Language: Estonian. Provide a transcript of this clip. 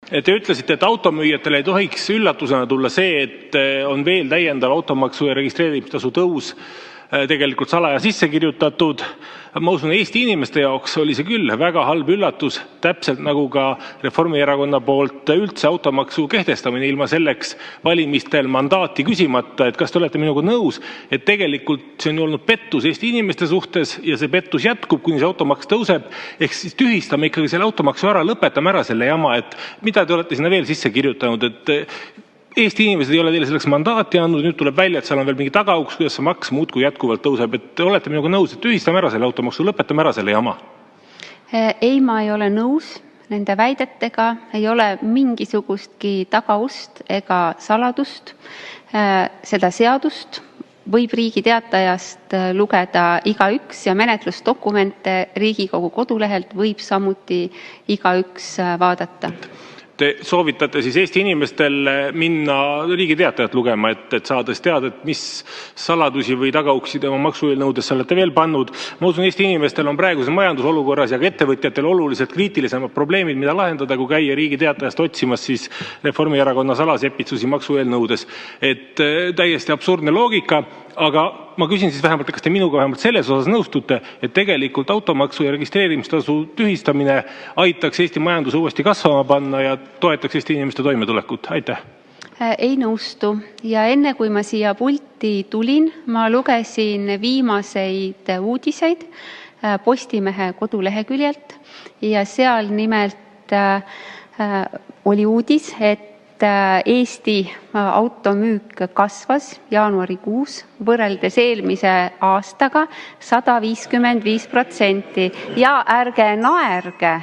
Te ütlesite, et automüüjatele ei tohiks üllatusena tulla see, et on veel täiendav automaksu ja registreerimistasu tõus tegelikult salaja sisse kirjutatud. Ma usun, Eesti inimeste jaoks oli see küll väga halb üllatus, täpselt nagu ka Reformierakonna poolt üldse automaksu kehtestamine ilma selleks valimistel mandaati küsimata. Et kas te olete minuga nõus, et tegelikult see on olnud pettus Eesti inimeste suhtes ja see pettus jätkub, kuni see automaks tõuseb. Ehk siis tühistame ikkagi selle automaksu ära, lõpetame ära selle jama, et mida te olete sinna veel sisse kirjutanud, et Eesti inimesed ei ole teile selleks mandaati andnud, nüüd tuleb välja, et seal on veel mingi tagauks, kuidas see maks muudkui jätkuvalt tõuseb. Et te olete minuga nõus, et tühistame ära selle automaksu, lõpetame ära selle jama? Ei, ma ei ole nõus nende väidetega, ei ole mingisugustki tagaust ega saladust. Seda seadust võib Riigi Teatajast lugeda igaüks ja menetlusdokumente Riigikogu kodulehelt võib samuti igaüks vaadata. Te soovitate siis Eesti inimestel minna Riigi Teatajat lugema, et saades teada, et mis saladusi või tagauksi tema maksueelnõudesse olete veel pannud. Ma usun, Eesti inimestel on praeguses majandusolukorras ja ka ettevõtjatel oluliselt kriitilisemad probleemid, mida lahendada, kui käia Riigi Teatajast otsimas siis Reformierakonna salasepitsusi maksueelnõudes. Et täiesti absurdne loogika, aga ma küsin siis vähemalt, kas te minuga vähemalt selles osas nõustute, et tegelikult automaksu ja registreerimistasu tühistamine aitaks Eesti majanduse uuesti kasvama panna ja toetaks Eesti inimeste toimetulekut? Aitäh! Ei nõustu. Ja enne kui ma siia pulti tulin, ma lugesin viimaseid uudiseid Postimehe koduleheküljelt ja seal nimelt oli uudis, et Eesti automüük kasvas jaanuarikuus võrreldes eelmise aastaga 155% ja ärge naerge.